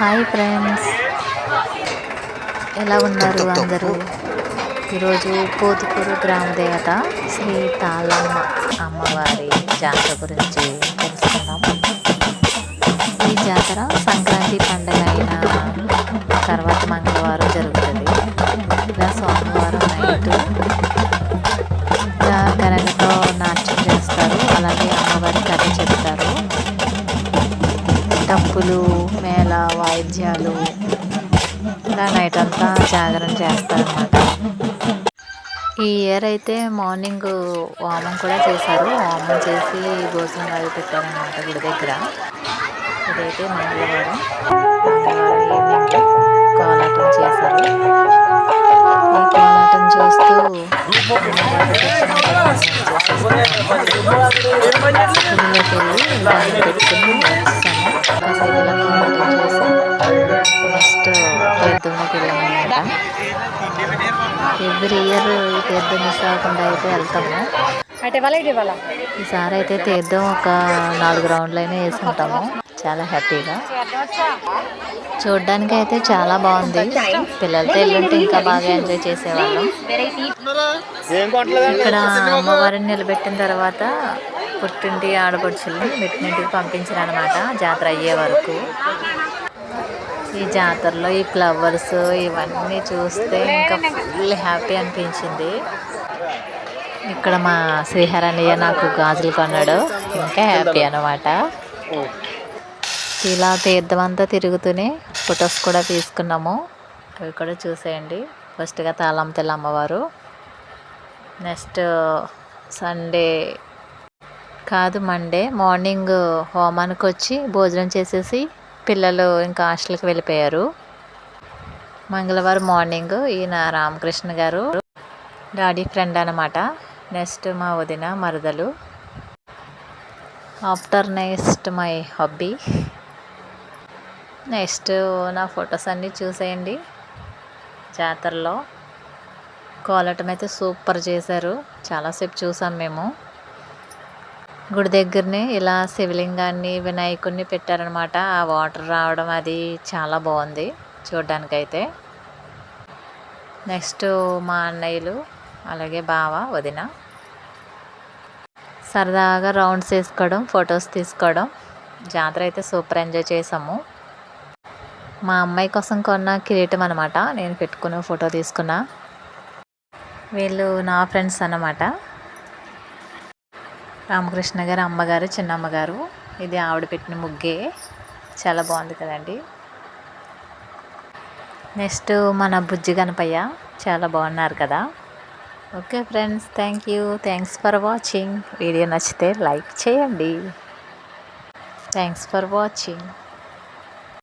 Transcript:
Hi friends, ఎలా ఉన్నారు అందరూ? ఈరోజు పోతుకూరు గ్రామ దేవత శ్రీ తాళ్ళమ్మ అమ్మవారి జాతర గురించి తెలుసుకుందాం. ఈ జాతర సంక్రాంతి పండుగ అయిన తర్వాత మంగళవారం జరుగుతుంది. ఇలా సోమవారం నైట్ గరగతో నాట్యం చేస్తారు. అలాగే అమ్మవారి కథ చెప్తారు. డప్పులు, మేళ వాయిద్యాలు, ఇలా నైట్ అంతా జాగరణ చేస్తారన్నమాట. ఈ ఇయర్ అయితే మార్నింగ్ హోమం కూడా చేశారు. హోమం చేసి భోజనం అవి పెట్టారన్నమాట గుడి దగ్గర. ఇదైతే మంగళవారం ఈవినింగ్ కోలాటం చేశారు. ఈ కోలాటం చూస్తూ గుడిలోకి వెళ్ళి దాన్ని పెట్టుకుని వచ్చాము. కాసేపు ఇలా కోలాటం చేసి నెక్స్ట్ తీర్థంలోకి వెళ్ళామన్నమాట. ఎవ్రీ ఇయర్ ఈ తీర్థం మిస్ అవ్వకుండా అయితే వెళ్తాము. ఈసారి అయితే తీర్థం ఒక 4 రౌండ్లైనా వేసుకుంటాము. చాలా హ్యాపీగా. చూడ్డానికి అయితే చాలా బాగుంది. పిల్లలతో వెళ్ళుంటే ఇంకా బాగా ఎంజాయ్ చేసేవాళ్ళం. ఇక్కడ అమ్మవారిని నిలబెట్టిన తర్వాత పుట్టింటి ఆడపడుచుల్ని మెట్టినింటికి పంపించారనమాట జాతర అయ్యే వరకు. ఈ జాతరలో ఈ ఫ్లవర్స్ ఇవన్నీ చూస్తే ఇంకా ఫుల్ హ్యాపీ అనిపించింది. ఇక్కడ మా శ్రీహరణయ్య నాకు గాజులు కొన్నాడు, ఇంకా హ్యాపీ అనమాట. ఇలా తీర్థం అంతా తిరుగుతూనే ఫొటోస్ కూడా తీసుకున్నాము. అవి కూడా చూసేయండి. ఫస్ట్గా తాళమ్మ తల్లి అమ్మవారు, నెక్స్ట్ సండే కాదు మండే మార్నింగ్ హోమానికి వచ్చి భోజనం చేసేసి పిల్లలు ఇంకా హాస్టల్కి వెళ్ళిపోయారు. మంగళవారం మార్నింగ్ ఈయన రామకృష్ణ గారు డాడీ ఫ్రెండ్ అనమాట. నెక్స్ట్ మా వదిన మరదలు. After next my hobby. Next నా ఫొటోస్ అన్నీ చూసేయండి. జాతరలో కోలాటం అయితే సూపర్ చేశారు. చాలాసేపు చూసాం మేము. గుడి దగ్గరనే ఇలా శివలింగాన్ని వినాయకుడిని పెట్టారనమాట. ఆ వాటర్ రావడం అది చాలా బాగుంది చూడ్డానికైతే. నెక్స్ట్ మా అన్నయ్యలు అలాగే బావ వదిన సరదాగా రౌండ్స్ వేసుకోవడం, ఫొటోస్ తీసుకోవడం. జాతర అయితే సూపర్ ఎంజాయ్ చేసాము. మా అమ్మాయి కోసం కొన్న కిరీటం అనమాట నేను పెట్టుకున్న ఫోటో తీసుకున్నా. వీళ్ళు నా ఫ్రెండ్స్ అన్నమాట. రామకృష్ణ గారు అమ్మగారు, చిన్నమ్మగారు. ఇది ఆవిడ పెట్టిన ముగ్గే, చాలా బాగుంది కదండి. నెక్స్ట్ మన బుజ్జి గణపయ్య, చాలా బాగున్నారు కదా. Okay friends, thanks for watching. Video నచ్చితే లైక్ చేయండి. Thanks for watching.